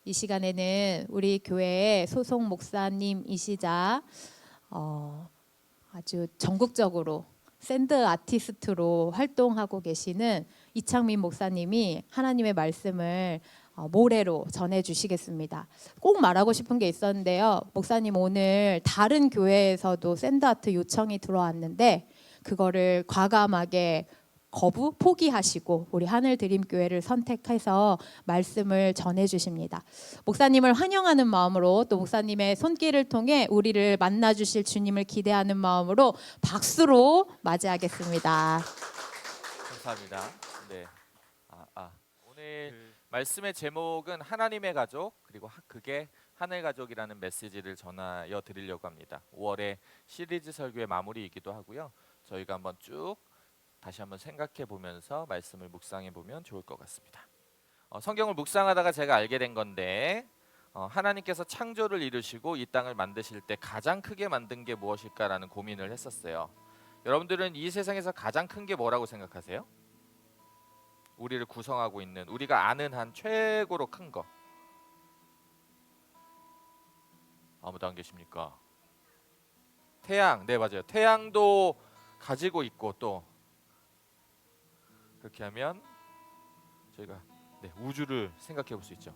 이 시간에는 우리 교회의 소속 목사님이시자 아주 전국적으로 샌드 아티스트로 활동하고 계시는 이창민 목사님이 하나님의 말씀을 모래로 전해주시겠습니다. 꼭 말하고 싶은 게 있었는데요. 목사님 오늘 다른 교회에서도 샌드 아트 요청이 들어왔는데 그거를 과감하게 포기하시고 우리 하늘드림교회를 선택해서 말씀을 전해주십니다. 목사님을 환영하는 마음으로 또 목사님의 손길을 통해 우리를 만나주실 주님을 기대하는 마음으로 박수로 맞이하겠습니다. 감사합니다. 네. 오늘 말씀의 제목은 하나님의 가족 그리고 그게 하늘 가족이라는 메시지를 전하여 드리려고 합니다. 5월의 시리즈 설교의 마무리이기도 하고요. 저희가 한번 쭉 다시 한번 생각해 보면서 말씀을 묵상해 보면 좋을 것 같습니다. 성경을 묵상하다가 제가 알게 된 건데 하나님께서 창조를 이루시고 이 땅을 만드실 때 가장 크게 만든 게 무엇일까라는 고민을 했었어요. 여러분들은 이 세상에서 가장 큰 게 뭐라고 생각하세요? 우리를 구성하고 있는 우리가 아는 한 최고로 큰 거 아무도 안 계십니까? 태양, 네 맞아요. 태양도 가지고 있고 또 그렇게 하면 저희가 우주를 생각해 볼 수 있죠.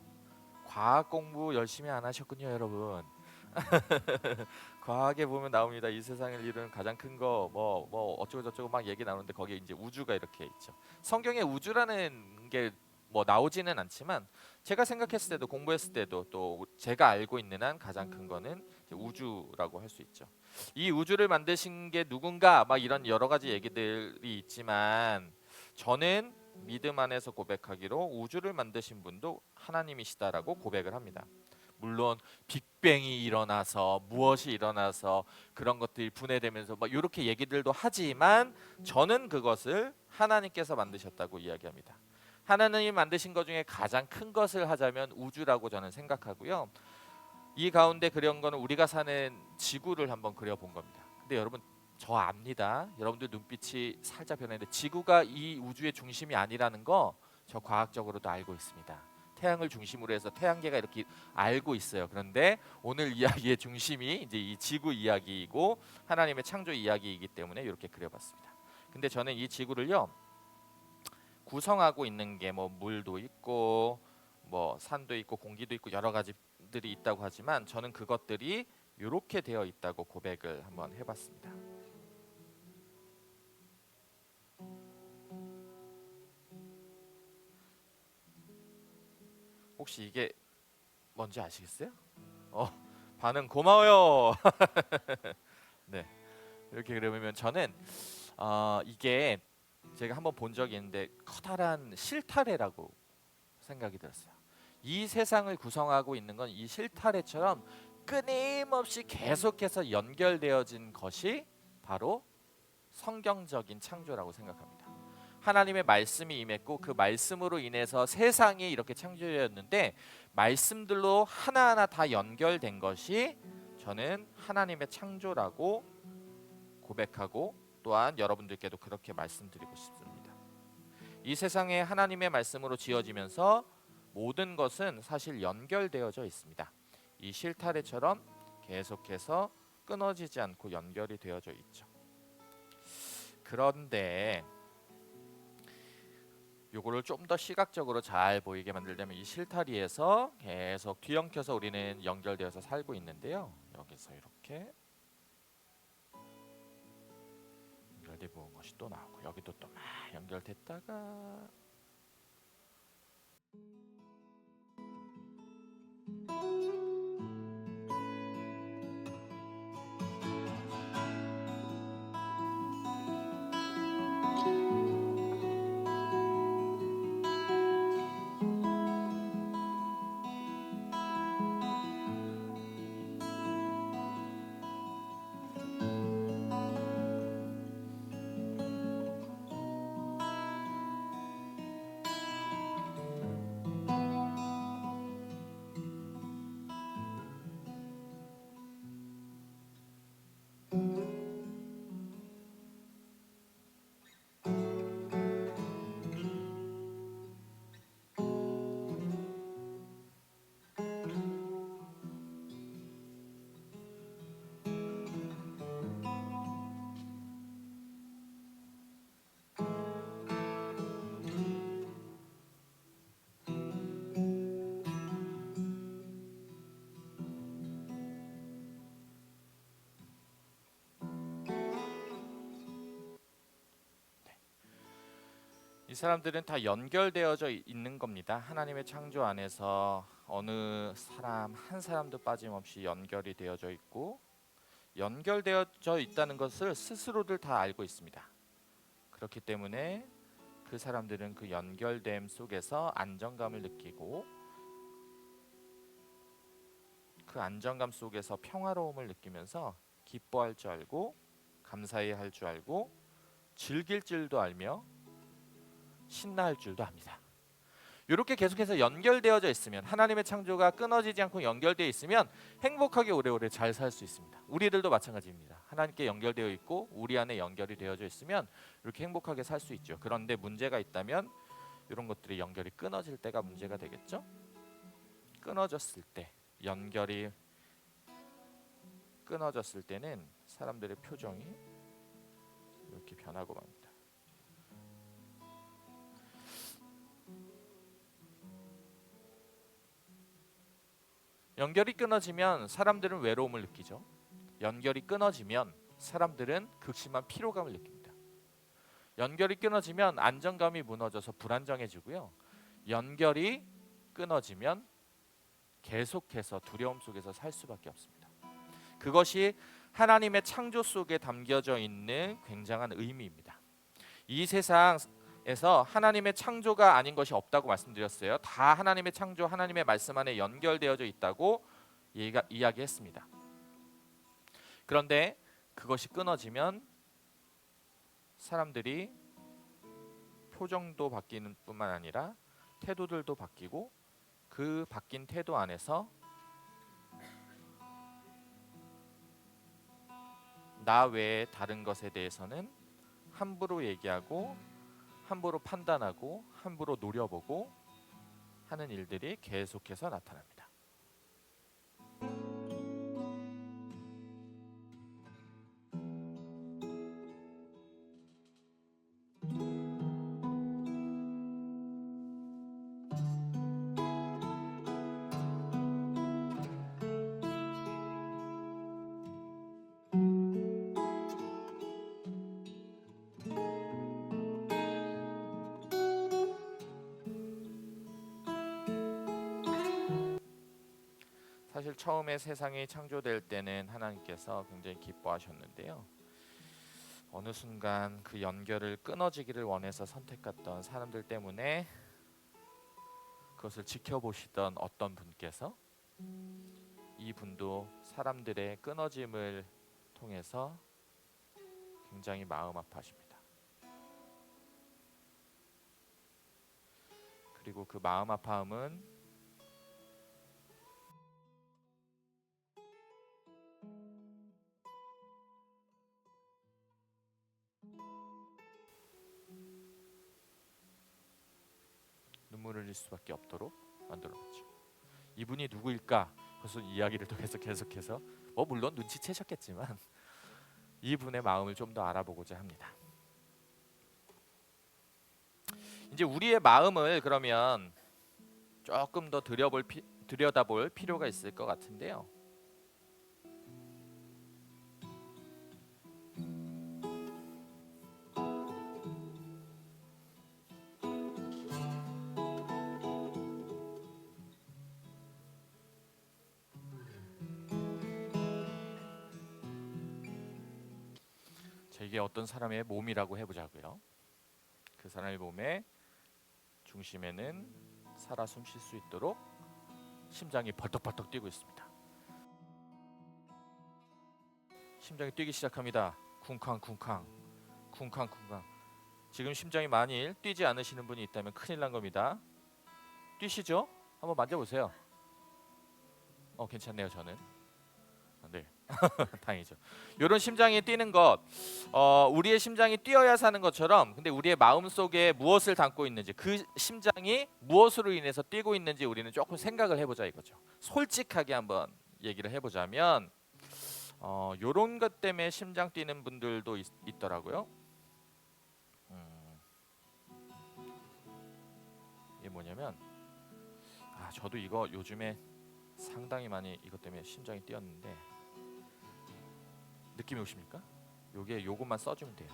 과학 공부 열심히 안 하셨군요, 여러분. 과학에 보면 나옵니다. 이 세상을 이루는 가장 큰 거 뭐 어쩌고 저쩌고 막 얘기 나오는데 거기에 이제 우주가 이렇게 있죠. 성경에 우주라는 게 뭐 나오지는 않지만 제가 생각했을 때도 공부했을 때도 또 제가 알고 있는 한 가장 큰 거는 우주라고 할 수 있죠. 이 우주를 만드신 게 누군가 막 이런 여러 가지 얘기들이 있지만 저는 믿음 안에서 고백하기로 우주를 만드신 분도 하나님이시다라고 고백을 합니다. 물론 빅뱅이 일어나서 무엇이 일어나서 그런 것들이 분해되면서 막 이렇게 얘기들도 하지만 저는 그것을 하나님께서 만드셨다고 이야기합니다. 하나님이 만드신 것 중에 가장 큰 것을 하자면 우주라고 저는 생각하고요. 이 가운데 그런 거는 우리가 사는 지구를 한번 그려본 겁니다. 근데 여러분 저 압니다. 여러분들 눈빛이 살짝 변했는데 지구가 이 우주의 중심이 아니라는 거 저 과학적으로도 알고 있습니다. 태양을 중심으로 해서 태양계가 이렇게 알고 있어요. 그런데 오늘 이야기의 중심이 이제 이 지구 이야기이고 하나님의 창조 이야기이기 때문에 이렇게 그려봤습니다. 근데 저는 이 지구를요 구성하고 있는 게 뭐 물도 있고 뭐 산도 있고 공기도 있고 여러 가지들이 있다고 하지만 저는 그것들이 이렇게 되어 있다고 고백을 한번 해봤습니다. 혹시 이게 뭔지 아시겠어요? 반응 고마워요. 네, 이렇게 그러면 저는 이게 제가 한번 본 적이 있는데 커다란 실타래라고 생각이 들었어요. 이 세상을 구성하고 있는 건 이 실타래처럼 끊임없이 계속해서 연결되어진 것이 바로 성경적인 창조라고 생각합니다. 하나님의 말씀이 임했고 그 말씀으로 인해서 세상이 이렇게 창조되었는데 말씀들로 하나하나 다 연결된 것이 저는 하나님의 창조라고 고백하고 또한 여러분들께도 그렇게 말씀드리고 싶습니다. 이 세상에 하나님의 말씀으로 지어지면서 모든 것은 사실 연결되어져 있습니다. 이 실타래처럼 계속해서 끊어지지 않고 연결이 되어져 있죠. 그런데 요거를 좀 더 시각적으로 잘 보이게 만들려면 이 실타리에서 계속 뒤엉켜서 우리는 연결되어서 살고 있는데요. 여기서 이렇게 연결돼 본 것이 또 나오고 여기도 또 막 연결됐다가 사람들은 다 연결되어져 있는 겁니다. 하나님의 창조 안에서 어느 사람 한 사람도 빠짐없이 연결이 되어져 있고 연결되어져 있다는 것을 스스로들 다 알고 있습니다. 그렇기 때문에 그 사람들은 그 연결됨 속에서 안정감을 느끼고 그 안정감 속에서 평화로움을 느끼면서 기뻐할 줄 알고 감사해야 할 줄 알고 즐길 줄도 알며 신나할 줄도 압니다. 이렇게 계속해서 연결되어져 있으면 하나님의 창조가 끊어지지 않고 연결되어 있으면 행복하게 오래오래 잘 살 수 있습니다. 우리들도 마찬가지입니다. 하나님께 연결되어 있고 우리 안에 연결이 되어져 있으면 이렇게 행복하게 살 수 있죠. 그런데 문제가 있다면 이런 것들이 연결이 끊어질 때가 문제가 되겠죠. 끊어졌을 때 연결이 끊어졌을 때는 사람들의 표정이 이렇게 변하고 맙니다. 연결이 끊어지면 사람들은 외로움을 느끼죠. 연결이 끊어지면 사람들은 극심한 피로감을 느낍니다. 연결이 끊어지면 안정감이 무너져서 불안정해지고요. 연결이 끊어지면 계속해서 두려움 속에서 살 수밖에 없습니다. 그것이 하나님의 창조 속에 담겨져 있는 굉장한 의미입니다. 이 세상에서 하나님의 창조가 아닌 것이 없다고 말씀드렸어요. 다 하나님의 창조, 하나님의 말씀 안에 연결되어져 있다고 이야기했습니다. 그런데 그것이 끊어지면 사람들이 표정도 바뀌는 뿐만 아니라 태도들도 바뀌고 그 바뀐 태도 안에서 나 외에 다른 것에 대해서는 함부로 얘기하고 함부로 판단하고 함부로 노려보고 하는 일들이 계속해서 나타납니다. 사실 처음에 세상이 창조될 때는 하나님께서 굉장히 기뻐하셨는데요. 어느 순간 그 연결을 끊어지기를 원해서 선택했던 사람들 때문에 그것을 지켜보시던 어떤 분께서 이 분도 사람들의 끊어짐을 통해서 굉장히 마음 아파하십니다. 그리고 그 마음 아파함은 눈물을 흘릴 수밖에 없도록 만들어놨죠. 이분이 누구일까? 그래서 이야기를 통해서 계속해서 물론 눈치채셨겠지만 이분의 마음을 좀 더 알아보고자 합니다. 이제 우리의 마음을 그러면 조금 더 들여다볼 필요가 있을 것 같은데요. 이게 어떤 사람의 몸이라고 해보자고요. 그 사람의 몸의 중심에는 살아 숨 쉴 수 있도록 심장이 벌떡벌떡 뛰고 있습니다. 심장이 뛰기 시작합니다. 쿵쾅쿵쾅 쿵쾅쿵쾅. 지금 심장이 만일 뛰지 않으시는 분이 있다면 큰일 난 겁니다. 뛰시죠? 한번 만져보세요. 괜찮네요. 저는. 네. 다행이죠. 이런 심장이 뛰는 것, 우리의 심장이 뛰어야 사는 것처럼, 근데 우리의 마음 속에 무엇을 담고 있는지, 그 심장이 무엇으로 인해서 뛰고 있는지 우리는 조금 생각을 해보자 이거죠. 솔직하게 한번 얘기를 해보자면, 이런 것 때문에 심장 뛰는 분들도 있더라고요. 이게 뭐냐면, 저도 이거 요즘에 상당히 많이 이것 때문에 심장이 뛰었는데. 느낌이 오십니까? 요것만 써주면 돼요.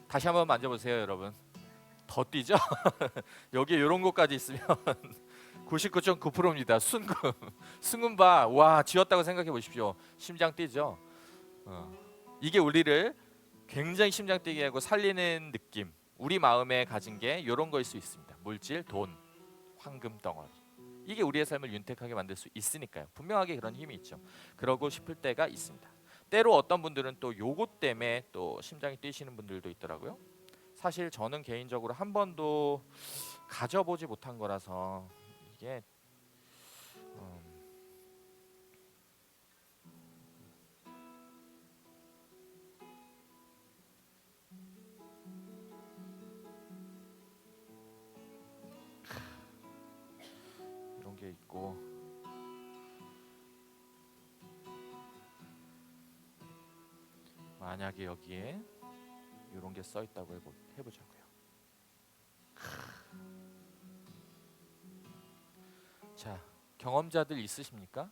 다시 한번 만져보세요, 여러분. 더 뛰죠? 여기 이런 것까지 있으면 99.9%입니다. 순금. 순금바 와 쥐었다고 생각해 보십시오. 심장 뛰죠. 이게 우리를 굉장히 심장 뛰게 하고 살리는 느낌. 우리 마음에 가진 게 이런 거일 수 있습니다. 물질, 돈, 황금 덩어리. 이게 우리의 삶을 윤택하게 만들 수 있으니까요. 분명하게 그런 힘이 있죠. 그러고 싶을 때가 있습니다. 때로 어떤 분들은 또 요것 때문에 또 심장이 뛰시는 분들도 있더라고요. 사실 저는 개인적으로 한 번도 가져보지 못한 거라서 이게 이런 게 있고 만약에 여기에 이런 게 써 있다고 해보자고요. 자, 경험자들 있으십니까?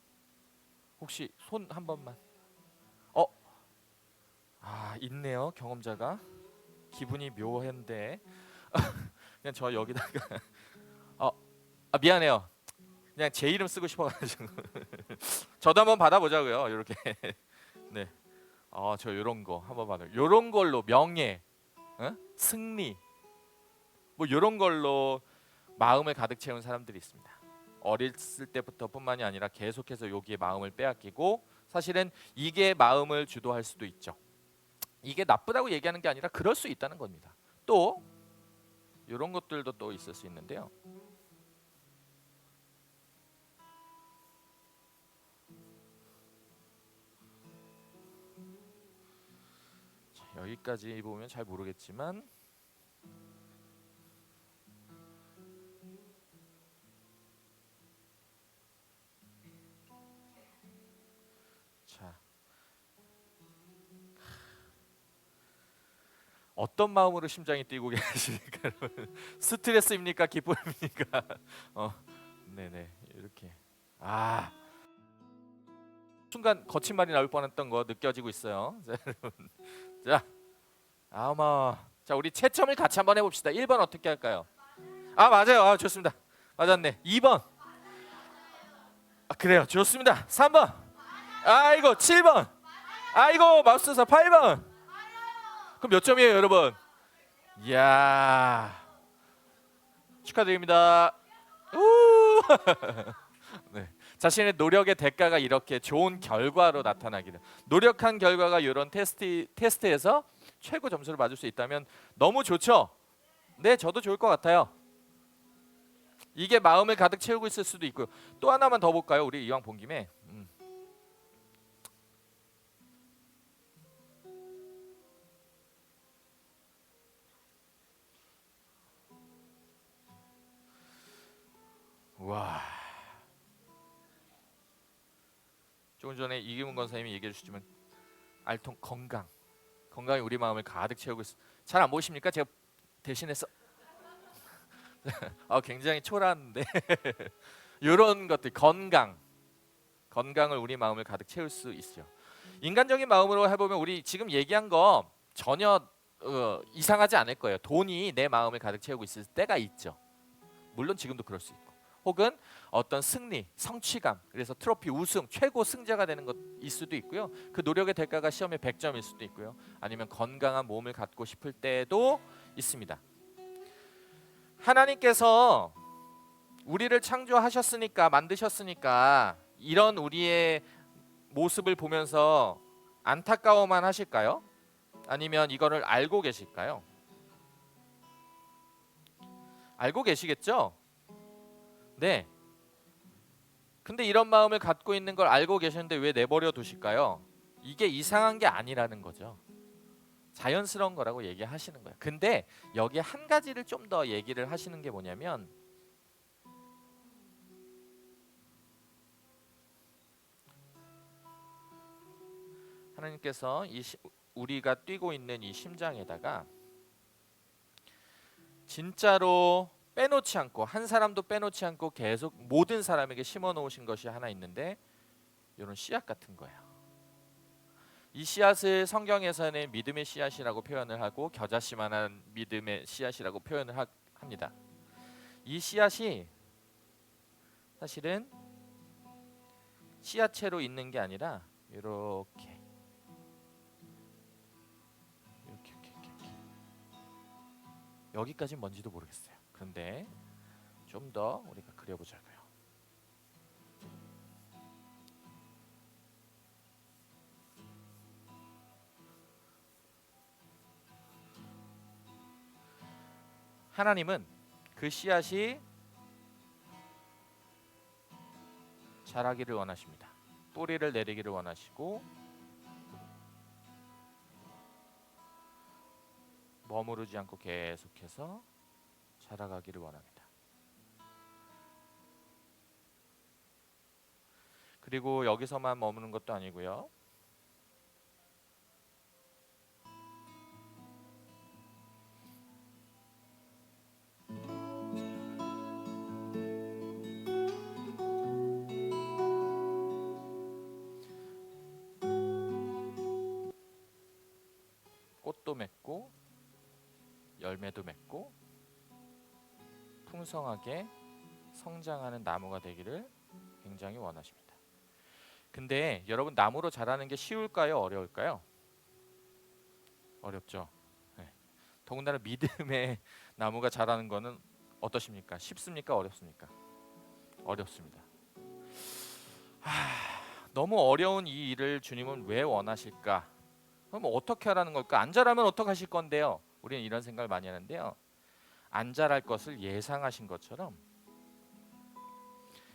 혹시 손 한 번만. 있네요. 경험자가. 기분이 묘한데 그냥 저 여기다가 미안해요. 그냥 제 이름 쓰고 싶어가지고 저도 한번 받아보자고요. 이렇게 네. 저 이런 거 한번 받아요. 이런 걸로 명예, 승리, 뭐 이런 걸로 마음을 가득 채운 사람들이 있습니다. 어렸을 때부터뿐만이 아니라 계속해서 여기에 마음을 빼앗기고 사실은 이게 마음을 주도할 수도 있죠. 이게 나쁘다고 얘기하는 게 아니라 그럴 수 있다는 겁니다. 또 이런 것들도 또 있을 수 있는데요. 자, 여기까지 보면 잘 모르겠지만 자, 어떤 마음으로 심장이 뛰고 계십니까, 여러분? 스트레스입니까, 기쁨입니까? 네네 이렇게 순간 거친 말이 나올 뻔했던 거 느껴지고 있어요. 자, 여러분, 자 자 우리 채점을 같이 한번 해봅시다. 1번 어떻게 할까요? 맞아요. 좋습니다. 맞았네. 2번. 그래요. 좋습니다. 3번. 아이고 7번. 아이고 맙소사 8번. 그럼 몇 점이에요, 여러분? 이야 축하드립니다. 우! 네. 자신의 노력의 대가가 이렇게 좋은 결과로 나타나기를. 노력한 결과가 이런 테스트에서 최고 점수를 받을 수 있다면 너무 좋죠. 네, 저도 좋을 것 같아요. 이게 마음을 가득 채우고 있을 수도 있고요. 또 하나만 더 볼까요? 우리 이왕 본 김에. 와. 조금 전에 이기문 권사님이 얘기해 주시지만 알통 건강이 우리 마음을 가득 채우고 있어. 잘 안 보이십니까? 제가 대신해서 굉장히 초라한데 이런 것들 건강을 우리 마음을 가득 채울 수 있죠. 인간적인 마음으로 해보면 우리 지금 얘기한 거 전혀 이상하지 않을 거예요. 돈이 내 마음을 가득 채우고 있을 때가 있죠. 물론 지금도 그럴 수 있고, 혹은 어떤 승리, 성취감, 그래서 트로피, 우승, 최고 승자가 되는 것일 수도 있고요. 그 노력의 대가가 시험에 100점일 수도 있고요. 아니면 건강한 몸을 갖고 싶을 때도 있습니다. 하나님께서 우리를 창조하셨으니까, 만드셨으니까 이런 우리의 모습을 보면서 안타까워만 하실까요? 아니면 이거를 알고 계실까요? 알고 계시겠죠? 네. 근데 이런 마음을 갖고 있는 걸 알고 계셨는데 왜 내버려 두실까요? 이게 이상한 게 아니라는 거죠. 자연스러운 거라고 얘기하시는 거예요. 근데 여기에 한 가지를 좀 더 얘기를 하시는 게 뭐냐면, 하나님께서 우리가 뛰고 있는 이 심장에다가 진짜로 빼놓지 않고, 한 사람도 빼놓지 않고 계속 모든 사람에게 심어 놓으신 것이 하나 있는데, 이런 씨앗 같은 거예요. 이 씨앗을 성경에서는 믿음의 씨앗이라고 표현을 하고 겨자씨만한 믿음의 씨앗이라고 표현을 합니다. 이 씨앗이 사실은 씨앗채로 있는 게 아니라 이렇게 여기까지는 뭔지도 모르겠어요. 그런데 좀 더 우리가 그려보자고요. 하나님은 그 씨앗이 자라기를 원하십니다. 뿌리를 내리기를 원하시고 머무르지 않고 계속해서 자라가기를 원합니다. 그리고 여기서만 머무는 것도 아니고요. 꽃도 맺고 열매도 맺고 풍성하게 성장하는 나무가 되기를 굉장히 원하십니다. 근데 여러분, 나무로 자라는 게 쉬울까요? 어려울까요? 어렵죠. 네. 더군다나 믿음의 나무가 자라는 거는 어떠십니까? 쉽습니까? 어렵습니까? 어렵습니다. 너무 어려운 이 일을 주님은 왜 원하실까? 그럼 어떻게 하라는 걸까? 안 자라면 어떻게 하실 건데요? 우리는 이런 생각을 많이 하는데요. 안 자랄 것을 예상하신 것처럼,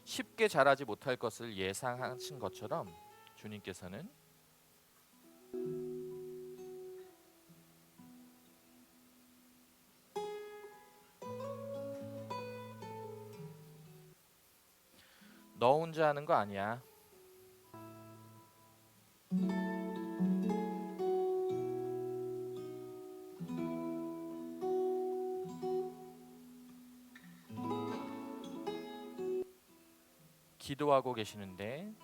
쉽게 자라지 못할 것을 예상하신 것처럼 주님께서는 너 혼자 하는 거 아니야. 기도하고 계시는데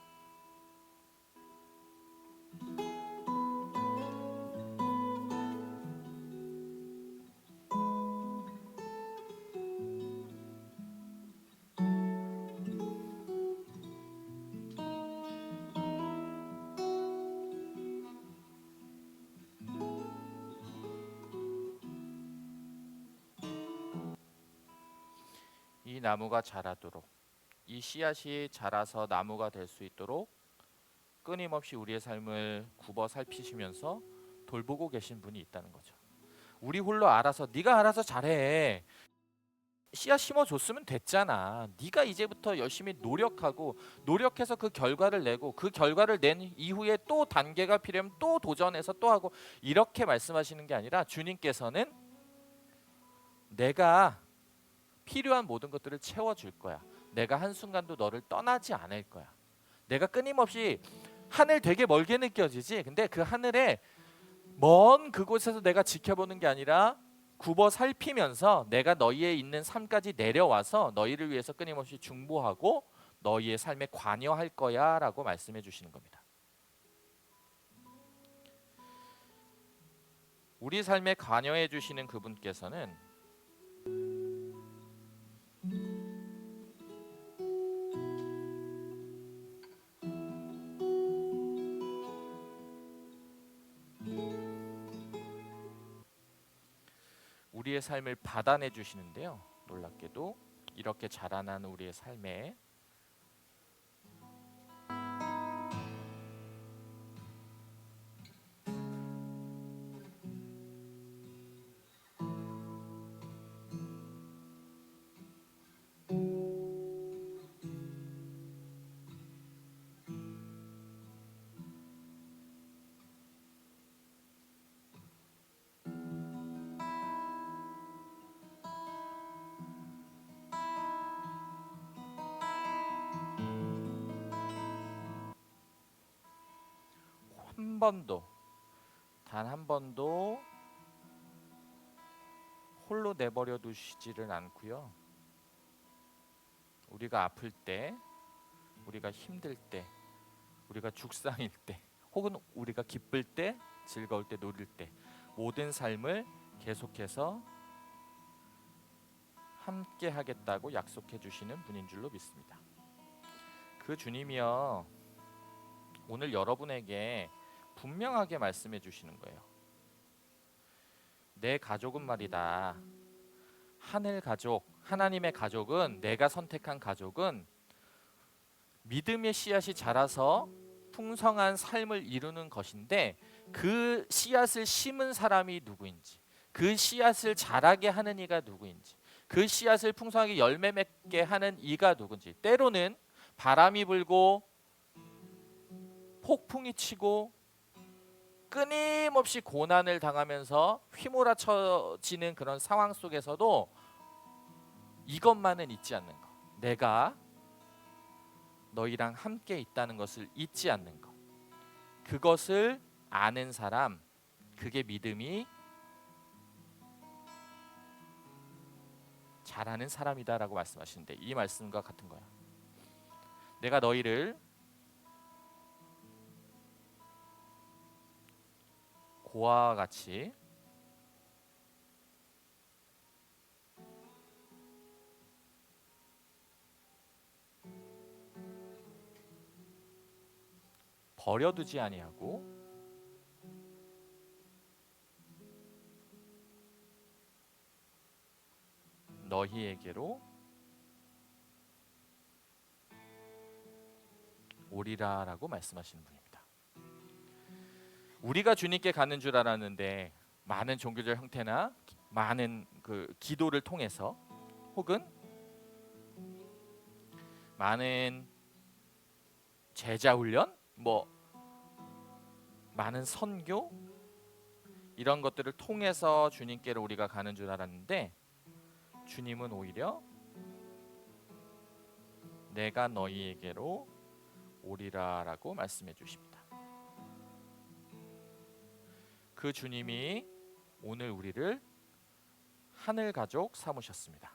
이 나무가 자라도록, 이 씨앗이 자라서 나무가 될 수 있도록 끊임없이 우리의 삶을 굽어 살피시면서 돌보고 계신 분이 있다는 거죠. 우리 홀로 알아서, 네가 알아서 잘해, 씨앗 심어줬으면 됐잖아, 네가 이제부터 열심히 노력하고 노력해서 그 결과를 내고 그 결과를 낸 이후에 또 단계가 필요하면 또 도전해서 또 하고, 이렇게 말씀하시는 게 아니라 주님께서는 내가 필요한 모든 것들을 채워줄 거야. 내가 한순간도 너를 떠나지 않을 거야. 내가 끊임없이, 하늘 되게 멀게 느껴지지? 근데 그 하늘에 먼 그곳에서 내가 지켜보는 게 아니라 굽어 살피면서 내가 너희의 있는 삶까지 내려와서 너희를 위해서 끊임없이 중보하고 너희의 삶에 관여할 거야 라고 말씀해 주시는 겁니다. 우리 삶에 관여해 주시는 그분께서는 우리의 삶을 받아내 주시는데요. 놀랍게도 이렇게 자라난 우리의 삶에 한 번도, 단 한 번도 홀로 내버려 두시지를 않고요. 우리가 아플 때, 우리가 힘들 때, 우리가 죽상일 때, 혹은 우리가 기쁠 때, 즐거울 때, 누릴 때 모든 삶을 계속해서 함께 하겠다고 약속해 주시는 분인 줄로 믿습니다. 그 주님이요, 오늘 여러분에게 분명하게 말씀해 주시는 거예요. 내 가족은 말이다, 하늘 가족, 하나님의 가족은, 내가 선택한 가족은 믿음의 씨앗이 자라서 풍성한 삶을 이루는 것인데, 그 씨앗을 심은 사람이 누구인지, 그 씨앗을 자라게 하는 이가 누구인지, 그 씨앗을 풍성하게 열매 맺게 하는 이가 누군지, 때로는 바람이 불고 폭풍이 치고 끊임없이 고난을 당하면서 휘몰아쳐지는 그런 상황 속에서도 이것만은 잊지 않는 것, 내가 너희랑 함께 있다는 것을 잊지 않는 것, 그것을 아는 사람, 그게 믿음이 잘하는 사람이다라고 말씀하시는데, 이 말씀과 같은 거야. 내가 너희를 고아와 같이 버려두지 아니하고 너희에게로 오리라라고 말씀하시는 분입니다. 우리가 주님께 가는 줄 알았는데 많은 종교적 형태나 많은 그 기도를 통해서, 혹은 많은 제자 훈련, 많은 선교, 이런 것들을 통해서 주님께로 우리가 가는 줄 알았는데, 주님은 오히려 내가 너희에게로 오리라라고 말씀해 주십니다. 그 주님이 오늘 우리를 하늘 가족 삼으셨습니다.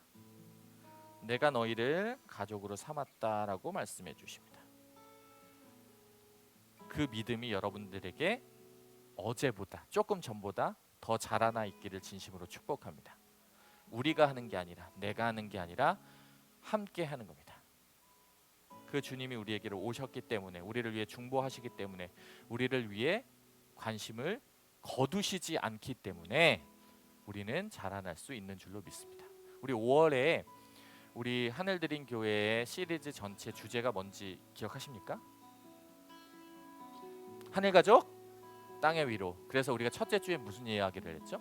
내가 너희를 가족으로 삼았다라고 말씀해 주십니다. 그 믿음이 여러분들에게 어제보다, 조금 전보다 더 자라나 있기를 진심으로 축복합니다. 우리가 하는 게 아니라, 내가 하는 게 아니라 함께 하는 겁니다. 그 주님이 우리에게로 오셨기 때문에, 우리를 위해 중보하시기 때문에, 우리를 위해 관심을 거두시지 않기 때문에 우리는 자라날 수 있는 줄로 믿습니다. 우리 5월에 우리 하늘드림 교회의 시리즈 전체 주제가 뭔지 기억하십니까? 하늘가족, 땅의 위로. 그래서 우리가 첫째 주에 무슨 이야기를 했죠?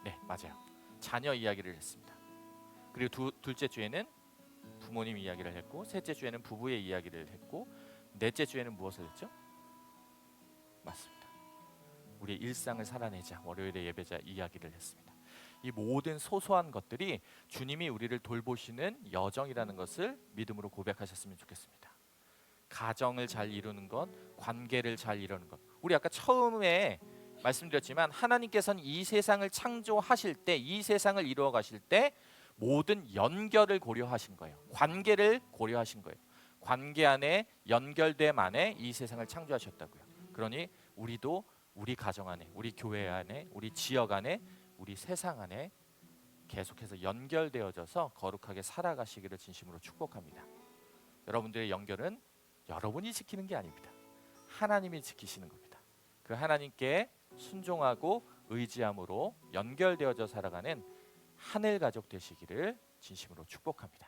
네, 맞아요. 자녀 이야기를 했습니다. 그리고 둘째 주에는 부모님 이야기를 했고, 셋째 주에는 부부의 이야기를 했고, 넷째 주에는 무엇을 했죠? 맞습니다. 우리의 일상을 살아내자, 월요일에 예배자 이야기를 했습니다. 이 모든 소소한 것들이 주님이 우리를 돌보시는 여정이라는 것을 믿음으로 고백하셨으면 좋겠습니다. 가정을 잘 이루는 것, 관계를 잘 이루는 것. 우리 아까 처음에 말씀드렸지만, 하나님께서는 이 세상을 창조하실 때, 이 세상을 이루어 가실 때 모든 연결을 고려하신 거예요. 관계를 고려하신 거예요. 관계 안에, 연결됨 안에 이 세상을 창조하셨다고요. 그러니 우리도 우리 가정 안에, 우리 교회 안에, 우리 지역 안에, 우리 세상 안에 계속해서 연결되어져서 거룩하게 살아가시기를 진심으로 축복합니다. 여러분들의 연결은 여러분이 지키는 게 아닙니다. 하나님이 지키시는 겁니다. 그 하나님께 순종하고 의지함으로 연결되어져 살아가는 하늘 가족 되시기를 진심으로 축복합니다.